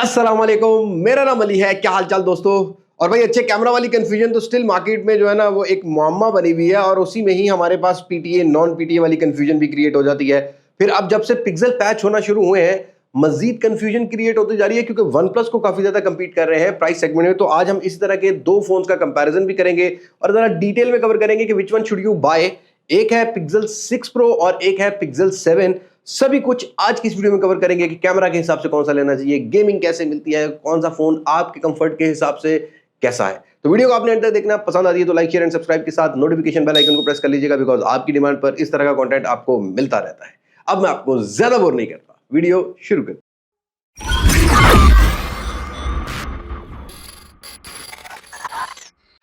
अस्सलाम वालेकुम, मेरा नाम अली है। क्या हाल चाल दोस्तों। और भाई अच्छे कैमरा वाली कंफ्यूजन तो स्टिल मार्केट में जो है ना वो एक मुअम्मा बनी हुई है और उसी में ही हमारे पास पीटीए नॉन पीटीए वाली कंफ्यूजन भी क्रिएट हो जाती है। फिर अब जब से पिक्सल पैच होना शुरू हुए हैं मजीद कंफ्यूजन क्रिएट होती जा रही है क्योंकि वन प्लस को काफी ज्यादा कंपीट कर रहे हैं प्राइस सेगमेंट में। तो आज हम इसी तरह के दो फोन्स का कंपैरिजन भी करेंगे और जरा डिटेल में कवर करेंगे कि which one should you buy. एक है पिक्सल 6 प्रो और एक है पिक्सल 7। सभी कुछ आज की इस वीडियो में कवर करेंगे कि कैमरा के हिसाब से कौन सा लेना चाहिए, गेमिंग कैसे मिलती है, कौन सा फोन आपके कंफर्ट के हिसाब से कैसा है। तो वीडियो को आपने अंत तक देखना, पसंद आती है तो लाइक शेयर एंड सब्सक्राइब के साथ नोटिफिकेशन बेल आइकन को प्रेस कर लीजिएगा बिकॉज आपकी डिमांड पर इस तरह का कंटेंट आपको मिलता रहता है। अब मैं आपको ज्यादा बोर नहीं करता, वीडियो शुरू कर।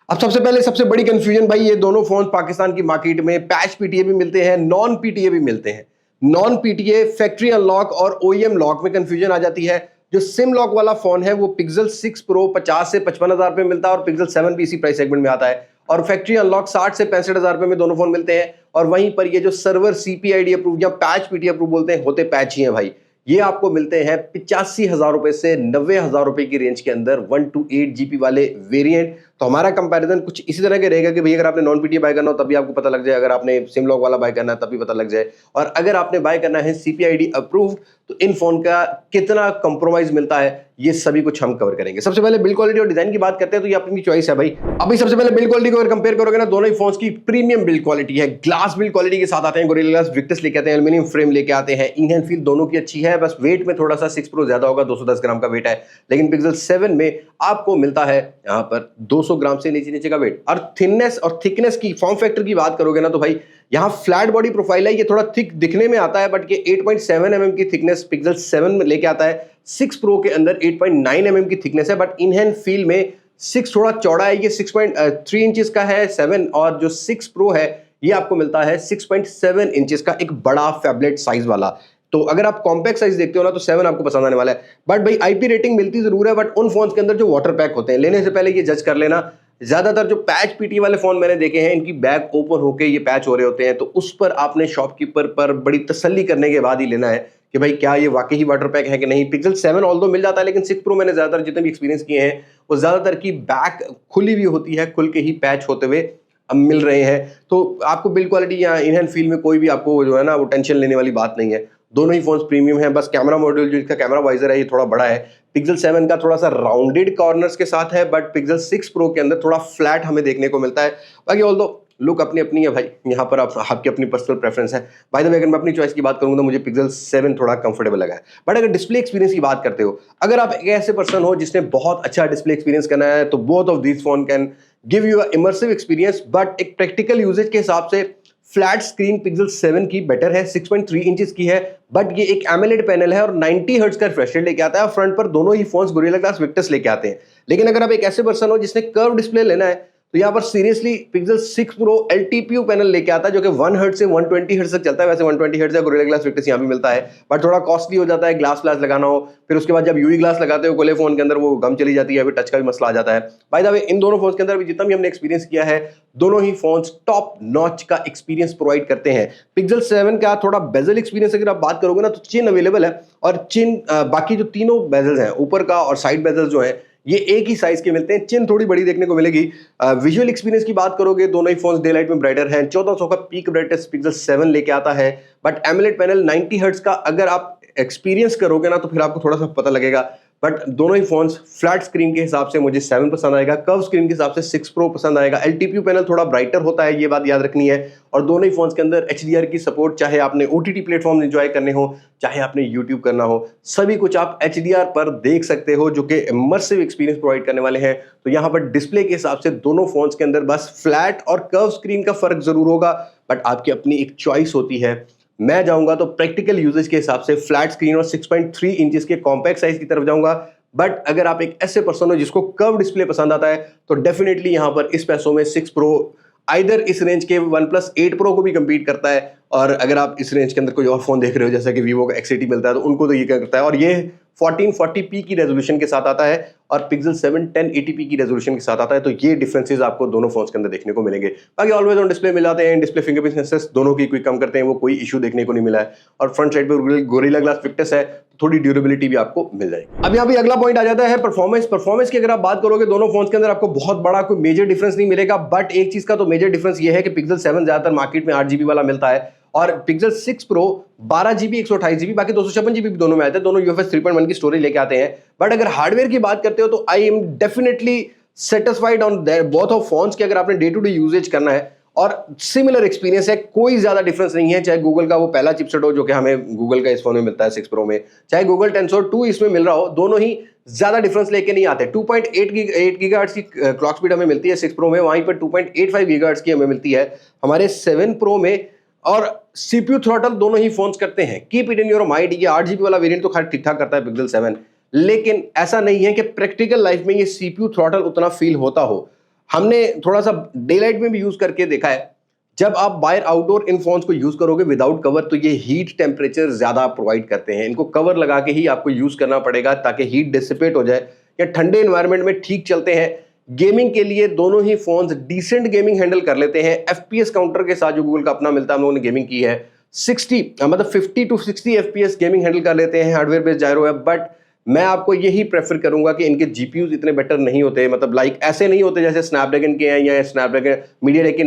अब सबसे पहले सबसे बड़ी कंफ्यूजन भाई, ये दोनों फोन पाकिस्तान की मार्केट में पैच पीटीए भी मिलते हैं, नॉन पीटीए भी मिलते हैं। नॉन पीटीए फैक्ट्री अनलॉक और ओईएम लॉक में कंफ्यूजन आ जाती है। जो सिम लॉक वाला फोन है वो पिक्सल 6 प्रो 50 से 55,000 रुपए मिलता है और पिक्सल 7 भी इसी प्राइस सेगमेंट में आता है। और फैक्ट्री अनलॉक 60 से 65,000 रुपए में दोनों फोन मिलते हैं। और वहीं पर ये जो सर्वर सीपीआईडी अप्रूव या पैच पीटीए अप्रूव बोलते हैं, होते पैच ही हैं भाई। ये आपको मिलते हैं 85,000 रुपए से 90,000 रुपए की रेंज के अंदर 128 जीबी वाले वेरिएंट। तो हमारा कंपैरिजन कुछ इसी तरह के रहेगा कि भाई अगर आपने नॉन पीटीए बाय करना हो तब भी आपको पता लग जाए, अगर आपने सिम लॉक वाला बाय करना है तब भी पता लग जाए, और अगर आपने बाय करना है सीपीआईडी अप्रूव्ड तो इन फोन का कितना कंप्रोमाइज मिलता है ये सभी कुछ हम कवर करेंगे। सबसे पहले बिल्ड क्वालिटी और डिजाइन की बात करते हैं तो ये अपनी चॉइस है भाई। अभी सबसे पहले बिल्ड क्वालिटी को अगर कंपेयर करोगे ना, दोनों ही फोन्स की प्रीमियम बिल्ड क्वालिटी है। ग्लास बिल्ड क्वालिटी के साथ आते हैं, गोरिल्ला ग्लास विक्टस लेके आते हैं, एल्यूमिनियम फ्रेम लेके आते हैं। इन हैंड फील दोनों की अच्छी है, बस वेट में थोड़ा सा 6 प्रो ज्यादा होगा, 210 ग्राम का वेट है, लेकिन पिक्सल 7 में आपको मिलता है यहाँ पर 200 ग्राम से नीचे का वेट। और थिननेस और थिकनेस की फॉर्म फैक्टर की बात करोगे ना तो भाई यहाँ फ्लैट बॉडी प्रोफाइल है, ये थोड़ा थिक दिखने में आता है बट ये 8.7 mm की थिकनेस पिक्सल 7 में लेके आता है। 6 प्रो के अंदर 8.9 mm की थिकनेस है बट इन हैंड फील में 6 थोड़ा चौड़ा है, ये 6.3 इंचेस का है 7, और जो 6 प्रो है ये आपको मिलता है 6.7 इंचेस का एक बड़ा फैबलेट साइज वाला। तो अगर आप कॉम्पैक्ट साइज देखते हो ना तो 7 आपको पसंद आने वाला है। बट भाई आईपी रेटिंग मिलती जरूर है, बट उन फोन्स के अंदर जो वाटर पैक होते हैं, लेने से पहले ये जज कर लेना। ज्यादातर जो पैच पीटी वाले फोन मैंने देखे हैं इनकी बैग ओपन होके ये पैच हो रहे होते हैं, तो उस पर आपने शॉपकीपर पर बड़ी तसल्ली करने के बाद ही लेना है कि भाई क्या ये वाकई ही वाटर पैक है कि नहीं। पिक्सल 7 ऑल्दो मिल जाता है, लेकिन 6 प्रो मैंने ज्यादातर जितने भी एक्सपीरियंस किए हैं वो ज्यादातर की बैक खुली हुई होती है, खुल के ही पैच होते हुए अब मिल रहे हैं। तो आपको बिल्ड क्वालिटी या इन हैंड फील में कोई भी आपको जो है ना वो टेंशन लेने वाली बात नहीं है। दोनों ही फोन्स प्रीमियम है, बस कैमरा मॉड्यूल जो इसका कैमरा वाइजर है ये थोड़ा बड़ा है। पिक्सल 7 का थोड़ा सा राउंडेड कॉर्नर्स के साथ है, बट पिक्सल 6 प्रो के अंदर थोड़ा फ्लैट हमें देखने को मिलता है। बाकी ऑल्दो लुक अपनी अपनी है भाई, यहाँ पर आपकी अपनी पर्सनल प्रेफरेंस है। बाय द वे अगर मैं अपनी चॉइस की बात करूँ तो मुझे पिक्सल 7 थोड़ा कंफर्टेबल लगा है। बट अगर डिस्प्ले एक्सपीरियंस की बात करते हो, अगर आप एक ऐसे पर्सन हो जिसने बहुत अच्छा डिस्प्ले एक्सपीरियंस करना है तो both of this phone can give you a immersive experience. But एक प्रैक्टिकल यूजेज के हिसाब से फ्लैट स्क्रीन पिक्सल 7 की बेटर है, 6.3 इंचेस की है, बट ये एक एमोलेड पैनल है और 90 हर्ट्ज का रिफ्रेश रेट लेके आता है। और फ्रंट पर दोनों ही फोन्स गोरिल्ला ग्लास विक्टस लेके आते हैं। लेकिन अगर आप एक ऐसे पर्सन हो जिसने कर्व डिस्प्ले लेना है तो यहाँ पर सीरियसली पिक्सल 6 प्रो एलटीपीयू पैनल लेके आता है जो कि 1 हर्ट्ज से 120 हर्ट्ज तक चलता है। वैसे 120 हर्ट्ज है, गोरिल्ला ग्लास विक्टस यहाँ भी मिलता है, बट थोड़ा कॉस्टली हो जाता है ग्लास लगाना हो। फिर उसके बाद जब यूवी ग्लास लगाते हो कोले फोन के अंदर वो गम चली जाती है, फिर टच का भी मसला आ जाता है। बाय द वे इन दोनों फोन्स के अंदर भी जितना भी हमने एक्सपीरियंस किया है, दोनों ही फोन्स टॉप नॉच का एक्सपीरियंस प्रोवाइड करते हैं। पिक्सल 7 का थोड़ा बेजल एक्सपीरियंस अगर आप बात करोगे ना तो चिन अवेलेबल है, और चिन बाकी जो तीनों बेजल्स हैं ऊपर का और साइड बेजल्स जो है ये एक ही साइज के मिलते हैं, चिन थोड़ी बड़ी देखने को मिलेगी। विजुअल एक्सपीरियंस की बात करोगे दोनों ही फोन्स डे लाइट में ब्राइटर हैं। 1400 का पीक ब्राइटनेस पिक्सल 7 लेके आता है, बट एमोलेड पैनल 90 हर्ट्ज का अगर आप एक्सपीरियंस करोगे ना तो फिर आपको थोड़ा सा पता लगेगा। बट दोनों ही फोन्स फ्लैट स्क्रीन के हिसाब से मुझे 7 पसंद आएगा, कर्व स्क्रीन के हिसाब से 6 प्रो पसंद आएगा। एलटीपीयू पैनल थोड़ा ब्राइटर होता है, ये बात याद रखनी है। और दोनों ही फोन्स के अंदर एचडीआर की सपोर्ट, चाहे आपने ओटीटी प्लेटफॉर्म एंजॉय करने हो, चाहे आपने यूट्यूब करना हो, सभी कुछ आप एचडीआर पर देख सकते हो जो कि इमर्सिव एक्सपीरियंस प्रोवाइड करने वाले हैं। तो यहाँ पर डिस्प्ले के हिसाब से दोनों फोन्स के अंदर बस फ्लैट और कर्व स्क्रीन का फर्क जरूर होगा, बट आपकी अपनी एक चॉइस होती है। मैं जाऊंगा तो प्रैक्टिकल यूजेज के हिसाब से फ्लैट स्क्रीन और 6.3 इंचेस के कॉम्पैक्ट साइज की तरफ जाऊंगा। बट अगर आप एक ऐसे पर्सन हो जिसको कर्व डिस्प्ले पसंद आता है तो डेफिनेटली यहां पर इस पैसों में 6 प्रो आइदर इस रेंज के OnePlus 8 Pro को भी compete करता है, और अगर आप इस रेंज के अंदर कोई और फोन देख रहे हो जैसा कि Vivo का X80 मिलता है तो उनको तो ये क्या करता है, और ये 1440p की रेजोल्यूशन के साथ आता है और पिक्सल 7 1080p की रेजोल्यूशन के साथ आता है। तो ये डिफरेंसेस आपको दोनों फोन्स के अंदर देखने को मिलेंगे। बाकी ऑलवेज ऑन डिस्प्ले मिल जाते हैं, डिस्प्ले फिंगरप्रिंट सेंसर्स दोनों की क्विक कम करते हैं, वो कोई इशू देखने को नहीं मिला है। और फ्रंट साइड पे गोरिल्ला ग्लास फिटनेस है, थोड़ी ड्यूरेबिलिटी भी आपको मिल जाएगी। अब यहाँ पे अगला पॉइंट आ जाता है परफॉर्मेंस की। अगर आप बात करोगे दोनों फोन्स के अंदर आपको बहुत बड़ा कोई मेजर डिफरेंस नहीं मिलेगा, बट एक चीज का तो मेजर डिफरेंस ये है कि पिक्सल 7 ज्यादातर मार्केट में 8GB वाला मिलता है और पिक्सल 6 प्रो 12GB 128GB बाकी 256GB भी दोनों में आते हैं। दोनों UFS 3.1 की स्टोरेज लेके आते हैं। बट अगर हार्डवेयर की बात करते हो तो I am definitely satisfied on both of phones कि अगर आपने डे टू डे यूजेज करना है और सिमिलर एक्सपीरियंस है, कोई ज्यादा डिफरेंस नहीं है। चाहे गूगल का वो पहला चिपसेट हो जो कि हमें गूगल का इस फोन में मिलता है 6 प्रो में, चाहे गूगल टेंसर 2 इसमें मिल रहा हो, दोनों ही ज्यादा डिफरेंस लेके नहीं आते। 2.8 गीगाहर्ट्ज की क्लॉक स्पीड हमें मिलती है 6 प्रो में, वहीं पर 2.85 गीगाहर्ट्ज की हमें मिलती है हमारे 7 प्रो में। और सीपीयू थ्रॉटल दोनों ही फोन्स करते हैं। Keep it in your mind, ये 8GB वाला वेरिएंट तो खैर ठीक ठाक करता है पिक्सल 7, लेकिन ऐसा नहीं है कि प्रैक्टिकल लाइफ में ये सीपीयू थ्रॉटल उतना फील होता हो। हमने थोड़ा सा डे लाइट में भी यूज करके देखा है, जब आप बाहर आउटडोर इन फोन्स को यूज करोगे विदाउट कवर तो ये हीट टेम्परेचर ज्यादा प्रोवाइड करते हैं। इनको कवर लगा के ही आपको यूज करना पड़ेगा ताकि हीट डिसिपेट हो जाए, या ठंडे एनवायरनमेंट में ठीक चलते हैं। गेमिंग के लिए दोनों ही फोन्स डिसेंट गेमिंग हैंडल कर लेते हैं। एफपीएस काउंटर के साथ जो गूगल का अपना मिलता है, हम लोगों ने गेमिंग की है, 50 to 60 FPS गेमिंग हैंडल कर लेते हैं। हार्डवेयर बेस्ड जायरो है, बट मैं आपको यही प्रेफर करूंगा कि इनके जीपीयूज इतने बेटर नहीं होते, मतलब लाइक ऐसे नहीं होते जैसे स्नैपड्रैगन के हैं या स्नैपड्रैगन मीडियाटेक के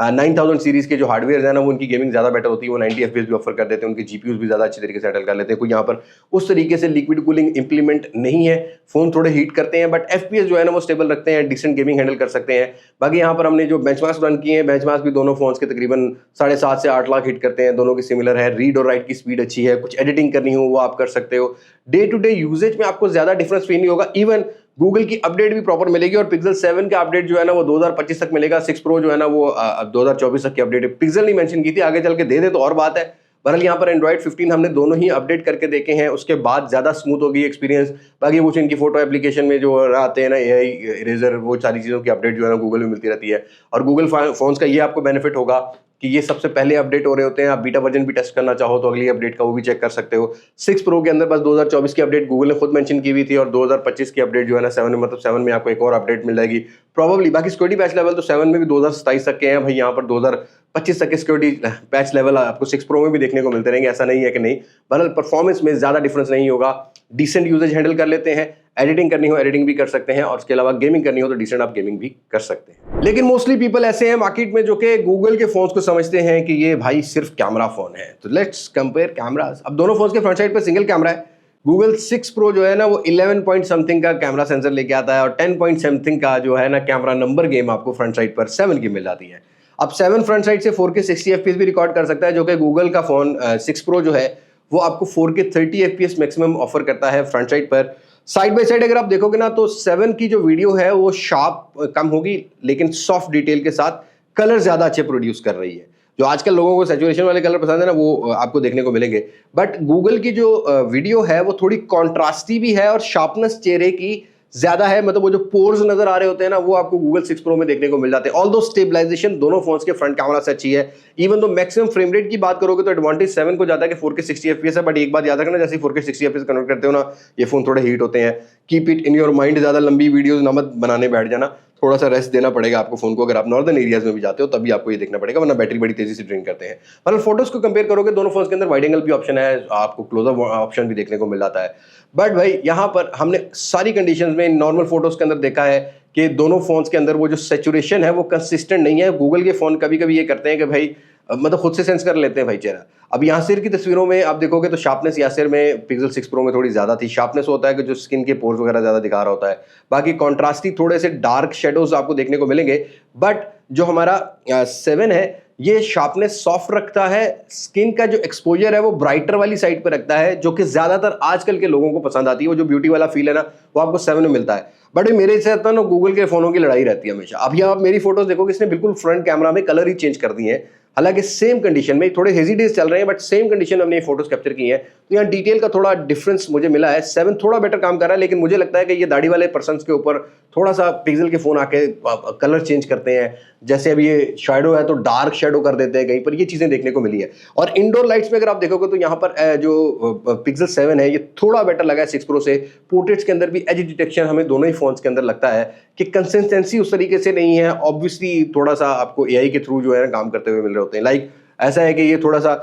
9000 सीरीज के जो हार्डवेयर है ना, वो उनकी गेमिंग ज्यादा बेटर होती है। वो 90 FPS भी ऑफर कर देते हैं, उनके जीपीयूज भी ज्यादा अच्छे तरीके से हैंडल कर लेते हैं। कोई यहाँ पर उस तरीके से लिक्विड कूलिंग इंप्लीमेंट नहीं है। फोन थोड़े हीट करते हैं बट FPS जो है ना वो स्टेबल रखते हैं, डिसेंट गेमिंग हैंडल कर सकते हैं। बाकी यहाँ पर हमने जो बेंचमार्क्स रन किए हैं, बेंचमार्क्स भी दोनों फोन्स के तकरीबन 7.5 से 8 लाख हिट करते हैं। दोनों की सिमिलर है। रीड और राइट की स्पीड अच्छी है, कुछ एडिटिंग करनी हो वो आप कर सकते हो। डे टू डे यूजेज में आपको ज्यादा डिफरेंस फील नहीं होगा। इवन गूगल की अपडेट भी प्रॉपर मिलेगी और पिक्सल 7 का अपडेट जो है ना वो 2025 तक मिलेगा। 6 प्रो जो है ना वो 2024 तक की अपडेट है। पिक्सल नहीं मेंशन की थी, आगे चल के दे दे तो और बात है। बहरहाल यहाँ पर एंड्रॉइड 15 हमने दोनों ही अपडेट करके देखे हैं, उसके बाद ज्यादा स्मूथ होगी एक्सपीरियंस। बाकी कुछ इनकी फोटो एप्लीकेशन में जो आते हैं ना एआई इरेजर, वो सारी चीजों की अपडेट जो है ना गूगल में मिलती रहती है। और गूगल फोन्स का ये आपको बेनिफिट होगा कि ये सबसे पहले अपडेट हो रहे होते हैं। आप बीटा वर्जन भी टेस्ट करना चाहो तो अगली अपडेट का वो भी चेक कर सकते हो। 6 प्रो के अंदर बस 2024 की अपडेट गूगल ने खुद मेंशन की हुई थी और 2025 की अपडेट जो है ना 7 में, मतलब 7 में आपको एक और अपडेट मिल जाएगी प्रॉब्ली। बाकी सिक्योरिटी पैच लेवल तो 7 में भी 2027 तक के हैं भाई। यहाँ पर 2025 तक के सिक्योरिटी पैच लेवल आपको 6 प्रो में भी देखने को मिलते रहेंगे, ऐसा नहीं है कि नहीं। बहरहाल परफॉर्मेंस में ज्यादा डिफरेंस नहीं होगा। डिसेंट यूजेज हैंडल कर लेते हैं, एडिटिंग करनी हो एडिटिंग भी कर सकते हैं और उसके अलावा गेमिंग करनी हो तो डिसेंट आप गेमिंग भी कर सकते हैं। लेकिन मोस्टली पीपल ऐसे हैं मार्केट में जो कि गूगल के फोन्स को समझते हैं कि ये भाई सिर्फ कैमरा फोन है। तो लेट्स कंपेयर कैमरास। अब दोनों फोन्स के फ्रंट साइड पर सिंगल कैमरा है। गूगल 6 प्रो जो है ना वो 11 पॉइंट समथिंग का कैमरा सेंसर लेके आता है और 10 पॉइंट समथिंग का जो है ना कैमरा नंबर गेम आपको फ्रंट साइड पर 7 की मिल जाती है। अब 7 फ्रंट साइड से 4K 60 FPS भी रिकॉर्ड कर सकता है, जो कि गूगल का फोन 6 प्रो जो है वो आपको 4K 30 FPS मैक्सिमम ऑफर करता है फ्रंट साइड पर। साइड बाय साइड अगर आप देखोगे ना तो 7 की जो वीडियो है वो शार्प कम होगी लेकिन सॉफ्ट डिटेल के साथ कलर ज्यादा अच्छे प्रोड्यूस कर रही है। जो आजकल लोगों को सैचुरेशन वाले कलर पसंद है ना वो आपको देखने को मिलेंगे, बट गूगल की जो वीडियो है वो थोड़ी कॉन्ट्रास्टी भी है और शार्पनेस चेहरे की ज्यादा है। मतलब वो जो पोर्स नजर आ रहे होते हैं ना वो आपको गूगल 6 प्रो में देखने को मिल जाते हैं। ऑल्दो स्टेबलाइजेशन दोनों फोन्स के फ्रंट कैमरा से अच्छी है। इवन तो मैक्सिमम फ्रेम रेट की बात करोगे तो एडवांटेज 7 को जाता है कि 4K 60 FPS है, बट एक बात याद रखना, जैसे 4K 60 FPS कन्वर्ट करते हो ना ये फोन थोड़े हीट होते हैं। Keep it in your mind, ज्यादा लंबी वीडियोस ना मत बनाने बैठ जाना, थोड़ा सा रेस्ट देना पड़ेगा आपको फोन को। अगर आप नॉर्दर्न एरियाज में भी जाते हो तभी आपको ये देखना पड़ेगा, वरना बैटरी बड़ी तेजी से ड्रेन करते हैं। मतलब फोटोज को कंपेयर करोगे दोनों फोन्स के अंदर वाइड एंगल भी ऑप्शन है, आपको क्लोजअप ऑप्शन भी देखने को मिल जाता है। बट भाई यहाँ पर हमने सारी कंडीशंस में नॉर्मल फोटोज के अंदर देखा है कि दोनों फोन्स के अंदर वो जो सैचुरेशन है वो कंसिस्टेंट नहीं है। गूगल के फोन कभी कभी ये करते हैं कि भाई मतलब खुद से सेंस कर लेते हैं भाई चेहरा। अब यासिर की तस्वीरों में आप देखोगे तो शार्पनेस यासिर में पिक्सल 6 प्रो में थोड़ी ज्यादा थी। शार्पनेस होता है कि जो स्किन के पोर्स वगैरह ज्यादा दिखा रहा होता है। बाकी कॉन्ट्रास्टी थोड़े से डार्क शेडोज आपको देखने को मिलेंगे, बट जो हमारा 7 है ये शार्पनेस सॉफ्ट रखता है। स्किन का जो एक्सपोजर है वो ब्राइटर वाली साइड पर रखता है, जो कि ज्यादातर आजकल के लोगों को पसंद आती है। वो जो ब्यूटी वाला फील है ना वो आपको 7 में मिलता है। बट मेरे साथ ना गूगल के फोनों की लड़ाई रहती है हमेशा। अब यहाँ आप मेरी फोटोज देखोगे इसने बिल्कुल फ्रंट कैमरा में कलर ही चेंज कर दिए हैं। हालांकि सेम कंडीशन में, थोड़े हेजी डेज चल रहे हैं बट सेम कंडीशन में हमने ये फोटोज कैप्चर की हैं, तो यहाँ डिटेल का थोड़ा डिफरेंस मुझे मिला है। 7 थोड़ा बेटर काम कर रहा है, लेकिन मुझे लगता है कि ये दाढ़ी वाले पर्सन के ऊपर थोड़ा सा पिक्सल के फोन आके कलर चेंज करते हैं, जैसे अभी ये शेडो है तो डार्क शेडो कर देते हैं कहीं पर, ये चीजें देखने को मिली है। और इंडोर लाइट्स में अगर आप देखोगे तो यहाँ पर जो पिक्सल 7 है ये थोड़ा बेटर लगा है 6 प्रो से। पोर्ट्रेट्स के अंदर भी एज डिटेक्शन हमें दोनों ही फोन्स के अंदर लगता है कि कंसिस्टेंसी उस तरीके से नहीं है, ऑब्वियसली थोड़ा सा आपको एआई के थ्रू जो है काम करते हुए मिल रहे होते हैं। लाइक ऐसा है कि ये थोड़ा सा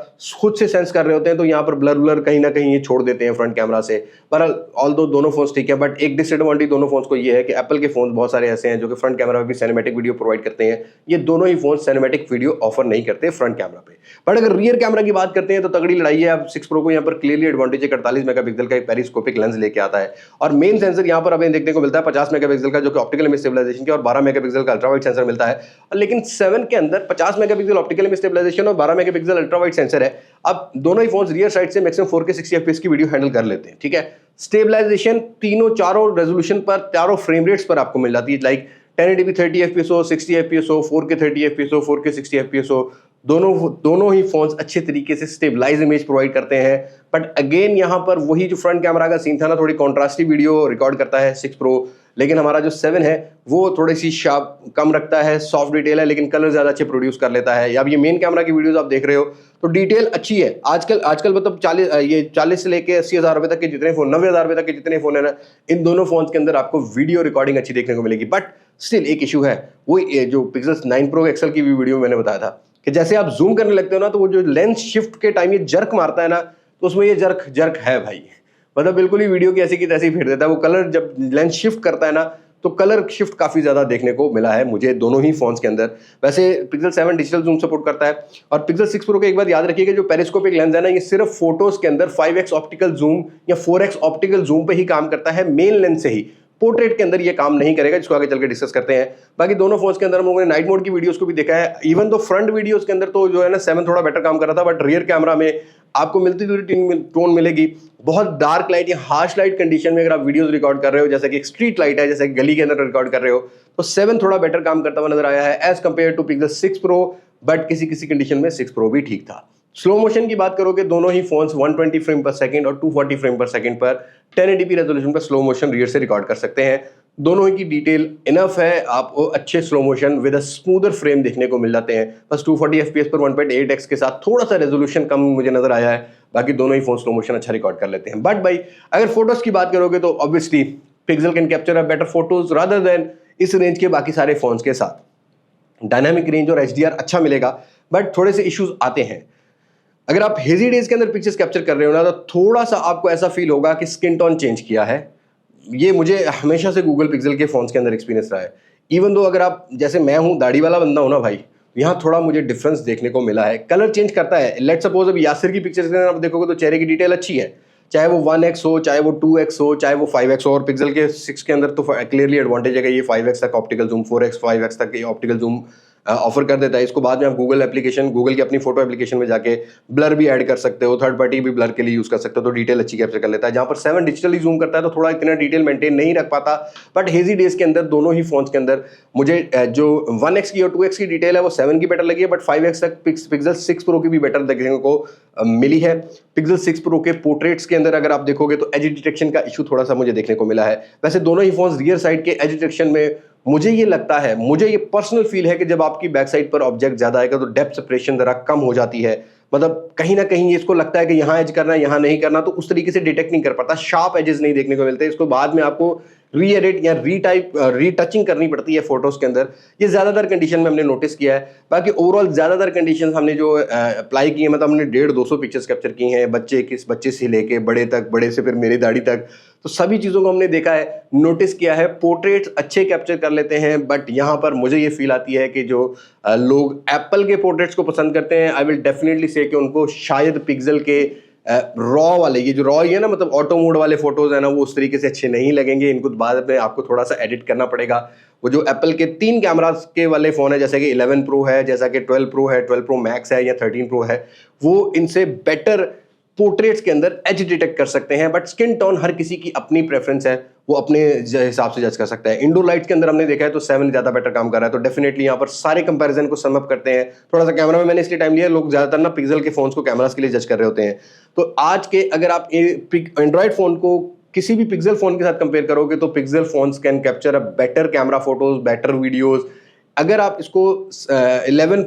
खुद से सेंस कर रहे होते हैं, तो यहाँ पर ब्लर ब्लर कहीं ना कहीं ये छोड़ देते हैं फ्रंट कैमरा से। पर ऑल दो दोनों फोन्स ठीक है, बट एक डिसएडवांटेज दोनों फोन्स को ये है कि एप्पल के फोन्स बहुत सारे ऐसे हैं जो कि फ्रंट कैमरा पे भी सिनेमैटिक वीडियो प्रोवाइड करते हैं, ये दोनों ही फोन सिनेमैटिक वीडियो ऑफर नहीं करते फ्रंट कैमरा पे। बट अगर रियर कैमरा की बात करते हैं तो तगड़ी लड़ाई है। अब 6 प्रो को यहाँ पर क्लियरली एडवांटेज है, 48 मेगापिक्सल का एक पेरिस्कोपिक लेंस लेके आता है, और मेन सेंसर यहाँ पर हमें देखने को मिलता है 50 मेगापिक्सल का, जो कि ऑप्टिकल इमेज स्टेबलाइजेशन के, और 12 मेगापिक्सल का अल्ट्रा वाइड सेंसर मिलता है। लेकिन 7 के अंदर 50 मेगापिक्सल ऑप्टिकल इमेज स्टेबलाइजेशन और 12 मेगापिक्सल अल्ट्रा वाइड सेंसर है। अब दोनों ही फोन्स रियर साइड से मैक्सिमम 4K 60 FPS की वीडियो हैंडल कर लेते हैं, ठीक है। स्टेबलाइजेशन चारों रेजोल्यूशन पर, चारों फ्रेम रेट्स पर आपको मिल जाती है, लाइक 1080p 30 FPS हो, 60 FPS हो, 4K 30 FPS हो, 4K 60 FPS हो, दोनों ही फोन्स अच्छे तरीके से स्टेबलाइज इमेज प्रोवाइड करते हैं। बट अगेन यहाँ पर वही जो फ्रंट कैमरा का सीन था ना, थोड़ी कॉन्ट्रास्टी वीडियो रिकॉर्ड करता है 6 प्रो, लेकिन हमारा जो 7 है वो थोड़ी सी शार्प कम रखता है, सॉफ्ट डिटेल है, लेकिन कलर ज्यादा अच्छे प्रोड्यूस कर लेता है। या अब ये मेन कैमरा की वीडियोस आप देख रहे हो तो डिटेल अच्छी है। आजकल मतलब 40 से लेके 80,000 रुपए तक के जितने फोन, 90,000 रुपए तक के जितने फोन है ना, इन दोनों फोन के अंदर आपको वीडियो रिकॉर्डिंग अच्छी देखने को मिलेगी। बट स्टिल एक इशू है, वो जो पिक्सल 9 प्रो एक्सल की भी वीडियो मैंने बताया था कि जैसे आप जूम करने लगते हो ना, तो वो जो लेंस शिफ्ट के टाइम ये जर्क मारता है ना, तो उसमें ये जर्क है भाई, मतलब बिल्कुल ही वीडियो की ऐसी की तैसी फेर देता है। वो कलर जब लेंस शिफ्ट करता है ना, तो कलर शिफ्ट काफी ज्यादा देखने को मिला है मुझे दोनों ही फोन्स के अंदर। वैसे पिक्सल 7 डिजिटल जूम सपोर्ट करता है, और पिक्सल 6 प्रो के एक बात याद रखिएगा, जो पेरिस्कोपिक लेंस है ना, ये सिर्फ फोटोज के अंदर 5x ऑप्टिकल जूम या 4x ऑप्टिकल जूम पे ही काम करता है, मेन लेंस से ही। पोर्ट्रेट के अंदर ये काम नहीं करेगा, जिसको आगे चल के डिस्कस करते हैं। बाकी दोनों फोन्स के अंदर हम लोगों ने नाइट मोड की वीडियोस को भी देखा है। इवन तो फ्रंट वीडियोस के अंदर तो जो है ना 7 थोड़ा बेटर काम कर रहा था, बट रियर कैमरा में आपको मिलती जुलती टोन मिलेगी। बहुत डार्क लाइट या हार्श लाइट कंडीशन में अगर आप वीडियोस रिकॉर्ड कर रहे हो, जैसे कि एक स्ट्रीट लाइट है, जैसे गली के अंदर रिकॉर्ड कर रहे हो, तो 7 थोड़ा बेटर काम करता हुआ नजर आया है as compare to Pixel 6 Pro. But किसी किसी कंडीशन में 6 प्रो भी ठीक था। स्लो मोशन की बात करोगे, दोनों ही फोन्स 120 फ्रेम पर सेकंड और 240 फ्रेम पर सेकंड पर 1080p रेजोल्यूशन पर स्लो मोशन रियर से रिकॉर्ड कर सकते हैं। दोनों ही की डिटेल इनफ है, आपको अच्छे slow motion with a smoother frame देखने को मिल जाते हैं। बस 240 FPS पर 1.8x के साथ थोड़ा सा रेजोल्यूशन कम मुझे नजर आया है, बाकी दोनों ही फोन स्लो मोशन अच्छा रिकॉर्ड कर लेते हैं। बट भाई अगर फोटोज की बात करोगे तो obviously pixel can capture a better photos rather than इस रेंज के बाकी सारे फोन्स के साथ। डायनामिक रेंज और HDR अच्छा मिलेगा, बट थोड़े से इश्यूज आते हैं। अगर आप हेजी डेज के अंदर पिक्चर्स कैप्चर कर रहे हो ना, तो थोड़ा सा आपको ऐसा फील होगा कि स्किन टोन चेंज किया है। ये मुझे हमेशा से गूगल पिक्सल के फोन्स के अंदर एक्सपीरियंस रहा है। इवन दो अगर आप, जैसे मैं हूँ दाढ़ी वाला बंदा हूँ ना भाई, यहाँ थोड़ा मुझे डिफरेंस देखने को मिला है। कलर चेंज करता है। लेट्स सपोज अब यासिर की पिक्चर्स के अंदर आप देखोगे तो चेहरे की डिटेल अच्छी है, चाहे वो 1x हो, चाहे वो 2x हो, चाहे वो 5x हो। और पिक्सल के 6 के अंदर तो क्लियरली एडवांटेज है कि ये 5x तक ऑप्टिकल जूम, 4x 5x तक ये ऑप्टिकल जूम ऑफर कर देता है। इसको बाद में आप गूगल की अपनी फोटो एप्लीकेशन में जाके ब्लर भी ऐड कर सकते हो, थर्ड पार्टी भी ब्लर के लिए यूज कर सकते हो, तो डिटेल अच्छी कैप्चर कर लेता है। जहां पर 7 डिजिटली जूम करता है तो थोड़ा इतना डिटेल मेंटेन नहीं रख पाता। बट हेजी डेज के अंदर दोनों ही फोन्स के अंदर मुझे जो 1x की और 2x की डिटेल है वो 7 की बेटर लगी है, बट 5x तक पिक्सल 6 प्रो की भी बेटर देखने को मिली है। पिक्सल 6 प्रो के पोर्ट्रेट्स के अंदर अगर आप देखोगे तो एज डिटेक्शन का इशू थोड़ा सा मुझे देखने को मिला है। वैसे दोनों ही फोन्स रियर साइड के एज डिटेक्शन में मुझे ये लगता है, मुझे ये पर्सनल फील है कि जब आपकी बैक साइड पर ऑब्जेक्ट ज्यादा आएगा तो डेप्थ सेपरेशन जरा कम हो जाती है। मतलब कहीं ना कहीं इसको लगता है कि यहाँ एज करना है, यहाँ नहीं करना, तो उस तरीके से डिटेक्ट नहीं कर पाता, शार्प एजेस नहीं देखने को मिलते। इसको बाद में आपको री-एडिट या रीटचिंग करनी पड़ती है फोटोज के अंदर। ये ज्यादातर कंडीशन में हमने नोटिस किया है। बाकी ओवरऑल ज्यादातर कंडीशन हमने जो अप्लाई की है, मतलब हमने 150-200 पिक्चर्स कैप्चर की हैं, बच्चे से लेके बड़े तक, बड़े से फिर मेरी दाढ़ी तक, तो सभी चीजों को हमने देखा है, नोटिस किया है। पोर्ट्रेट्स अच्छे कैप्चर कर लेते हैं, बट यहाँ पर मुझे ये फील आती है कि जो लोग एप्पल के पोर्ट्रेट्स को पसंद करते हैं, आई विल डेफिनेटली से कि उनको शायद पिक्सल के रॉ वाले, ये जो रॉ है ना, मतलब ऑटो मोड वाले फोटोज है ना, वो उस तरीके से अच्छे नहीं लगेंगे। इनको बाद में आपको थोड़ा सा एडिट करना पड़ेगा। वो जो एप्पल के 3 कैमरास के वाले फोन है, जैसे कि 11 प्रो है, जैसा कि 12 प्रो है, 12 प्रो मैक्स है या 13 प्रो है, वो इनसे बेटर पोर्ट्रेट्स के अंदर एज डिटेक्ट कर सकते हैं। बट स्किन टोन हर किसी की अपनी प्रेफरेंस है, वो अपने हिसाब से जज कर सकता है। इंडोर लाइट्स के अंदर हमने देखा है तो 7 ज़्यादा बेटर काम कर रहा है, तो डेफिनेटली यहाँ पर सारे कंपैरिजन को सम अप करते हैं। थोड़ा सा कैमरा में मैंने इसलिए टाइम लिया, लोग ज़्यादातर ना पिक्सल के फोन्स को कैमरास के लिए जज कर रहे होते हैं। तो आज के अगर आप एंड्रॉयड फोन को किसी भी पिक्सल फोन के साथ कंपेयर करोगे तो pixel phones can capture a better camera photos, better videos. अगर आप इसको 11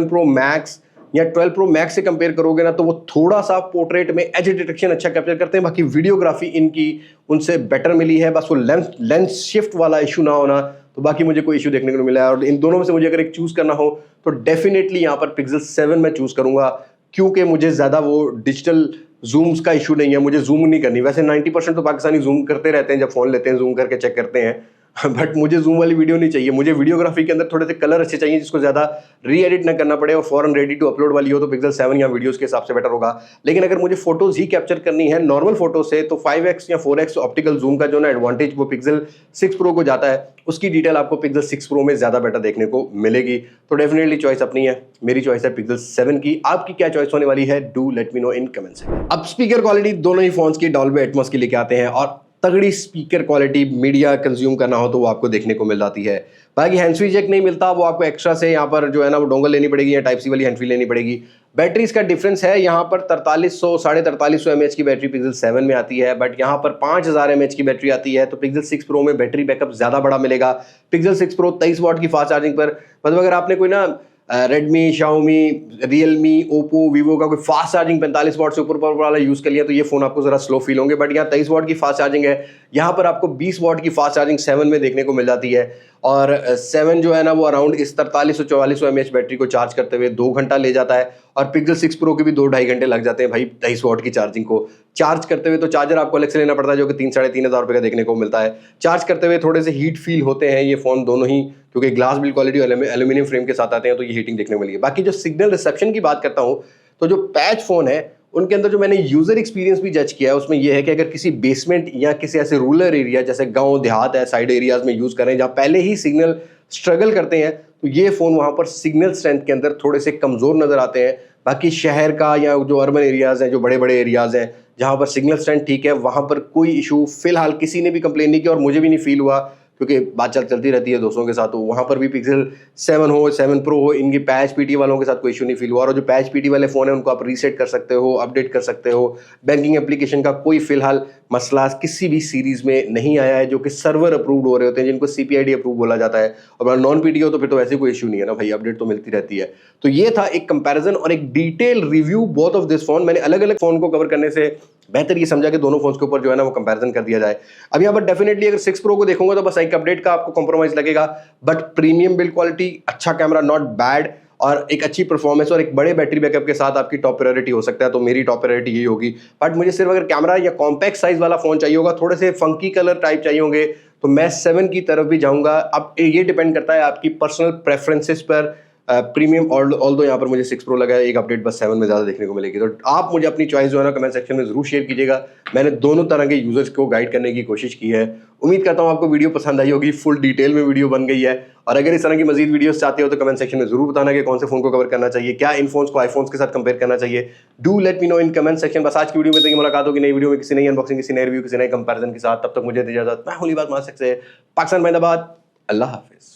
प्रो मैक्स या 12 प्रो मैक्स से कंपेयर करोगे ना, तो वो थोड़ा सा पोर्ट्रेट में एज डिटेक्शन अच्छा कैप्चर करते हैं, बाकी वीडियोग्राफी इनकी उनसे बेटर मिली है। बस वो लेंस शिफ्ट वाला इशू ना होना, तो बाकी मुझे कोई इशू देखने को नहीं मिला है। और इन दोनों में से मुझे अगर एक चूज करना हो तो डेफिनेटली यहाँ पर पिक्सल 7 में चूज करूंगा, क्योंकि मुझे ज़्यादा वो डिजिटल जूम्स का इशू नहीं है, मुझे जूम नहीं करनी। वैसे 90% तो पाकिस्तानी जूम करते रहते हैं, जब फोन लेते हैं जूम करके चेक करते हैं, बट मुझे जूम वाली वीडियो नहीं चाहिए। मुझे वीडियोग्राफी के अंदर थोड़े से कलर अच्छे चाहिए, जिसको ज़्यादा री एडिट ना करना पड़े और फॉरन रेडी टू अपलोड वाली हो, तो पिक्सल 7 या वीडियोस के हिसाब से बेटर होगा। लेकिन अगर मुझे फोटोज ही कैप्चर करनी है नॉर्मल फोटो से, तो 5x या 4x ऑप्टिकल जूम का जो ना एडवांटेज वो पिक्सल 6 प्रो को जाता है, उसकी डिटेल आपको पिक्सल 6 प्रो में ज़्यादा बेटर देखने को मिलेगी। तो डेफिनेटली चॉइस अपनी है, मेरी चॉइस है पिक्सल 7 की। आपकी क्या चॉइस होने वाली है? Do let me know in comments. अब स्पीकर क्वालिटी दोनों ही फोन्स की डॉल्बी एटमॉस की लेके आते हैं, और तगड़ी स्पीकर क्वालिटी मीडिया कंज्यूम करना हो तो वो आपको देखने को मिल जाती है। बाकी हैंड फ्री जैक नहीं मिलता, वो आपको एक्स्ट्रा से यहाँ पर जो है ना वो डोंगल लेनी पड़ेगी या टाइप सी वाली हैंड फ्री लेनी पड़ेगी। बैटरीज का डिफरेंस है, यहाँ पर 4300 4350 mAh की बैटरी पिक्सल 7 में आती है, बट यहाँ पर 5000 mAh की बैटरी आती है। तो पिक्सल 6 प्रो में बैटरी बैकअप ज़्यादा बड़ा मिलेगा। पिक्सल 6 प्रो 23 वाट की फास्ट चार्जिंग पर, मतलब अगर आपने कोई ना Redmi, Xiaomi, Realme, Oppo, Vivo का कोई फास्ट चार्जिंग 45 वाट से ऊपर वाला यूज़ कर लिया तो ये फ़ोन आपको ज़रा स्लो फील होंगे। बट यहाँ 23 वाट की फास्ट चार्जिंग है, यहाँ पर आपको 20 वाट की फास्ट चार्जिंग 7 में देखने को मिल जाती है। और 7 जो है ना वो अराउंड इस 4300-4400 mAh बैटरी को चार्ज करते हुए 2 घंटा ले जाता है, और पिक्सल 6 प्रो के भी 2-2.5 घंटे लग जाते हैं भाई 23 वाट की चार्जिंग को चार्ज करते हुए। तो चार्जर आपको अलग से लेना पड़ता है, जो कि 3-3.5 हज़ार रुपये का देखने को मिलता है। चार्ज करते हुए थोड़े से हीट फील होते हैं ये फ़ोन दोनों ही, क्योंकि ग्लास बिल्ड क्वालिटी और एल्यूमिनियम फ्रेम के साथ आते हैं, तो ये हीटिंग देखने को मिली है। बाकी जो सिग्नल रिसेप्शन की बात करता हूँ, तो जो पैच फ़ोन है उनके अंदर जो मैंने यूज़र एक्सपीरियंस भी जज किया है, उसमें यह है कि अगर किसी बेसमेंट या किसी ऐसे रूरल एरिया जैसे गांव देहात है, साइड एरियाज़ में यूज़ करें जहाँ पहले ही सिग्नल स्ट्रगल करते हैं, तो ये फ़ोन वहाँ पर सिग्नल स्ट्रेंथ के अंदर थोड़े से कमज़ोर नज़र आते हैं। बाकी शहर का या जो अर्बन एरियाज़ हैं, जो बड़े बड़े एरियाज़ हैं जहाँ पर सिग्नल स्ट्रेंथ ठीक है, वहाँ पर कोई इशू फ़िलहाल किसी ने भी कंप्लेन नहीं किया, और मुझे भी नहीं फील हुआ, क्योंकि बातचीत चलती रहती है दोस्तों के साथ। तो वहाँ पर भी पिक्सल 7 हो, 7 प्रो हो, इनकी पैच पीटी वालों के साथ कोई इशू नहीं फील हुआ। और जो पैच पीटी वाले फ़ोन है उनको आप रीसेट कर सकते हो, अपडेट कर सकते हो। बैंकिंग एप्लीकेशन का कोई फिलहाल मसला किसी भी सीरीज़ में नहीं आया है, जो कि सर्वर अप्रूव्ड हो रहे होते हैं, जिनको CPID अप्रूव बोला जाता है। और नॉन पीटी हो तो फिर तो वैसे कोई इशू नहीं है ना भाई, अपडेट तो मिलती रहती है। तो ये था एक कंपैरिजन और एक detail review both of this phone. मैंने अलग अलग फ़ोन को कवर करने से बेहतर ये समझा कि दोनों फोन्स के ऊपर जो है ना वो कंपैरिजन कर दिया जाए। अब यहाँ पर डेफिनेटली अगर 6 प्रो को देखूंगा तो बस एक अपडेट का आपको कॉम्प्रोमाइज लगेगा, बट प्रीमियम बिल्ड क्वालिटी, अच्छा कैमरा, नॉट बैड, और एक अच्छी परफॉर्मेंस और एक बड़े बैटरी बैकअप के साथ आपकी टॉप प्रायोरिटी हो सकता है। तो मेरी टॉप प्रायोरिटी यही होगी। बट मुझे सिर्फ अगर कैमरा या कॉम्पैक्ट साइज वाला फोन चाहिए होगा, थोड़े से फंकी कलर टाइप चाहिए होंगे, तो मैं 7 की तरफ भी जाऊंगा। अब ये डिपेंड करता है आपकी पर्सनल प्रेफरेंसेस पर। प्रीमियम ऑल्दो यहाँ पर मुझे 6 प्रो लगा है, एक अपडेट बस 7 में ज़्यादा देखने को मिलेगी। तो आप मुझे अपनी चॉइस जो है ना कमेंट सेक्शन में जरूर शेयर कीजिएगा। मैंने दोनों तरह के यूजर्स को गाइड करने की कोशिश की है। उम्मीद करता हूँ आपको वीडियो पसंद आई होगी, फुल डिटेल में वीडियो बन गई है। और अगर इस तरह की मजीद वीडियोस चाहते हो तो कमेंट सेक्शन में जरूर बताना कि कौन से फोन को कवर करना चाहिए, क्या इन फोन्स को आईफोन्स के साथ कंपेयर करना चाहिए। Do let me know in comment section. बस आज की वीडियो में तो मुलाकात होगी नई वीडियो में, किसी नई अनबॉक्सिंग, किसी नए रिव्यू, किसी नए कंपैरिजन के साथ। तब तक मुझे इजाजत। मैं होली बात मास्क से पाकिस्तान, अल्लाह हाफिज।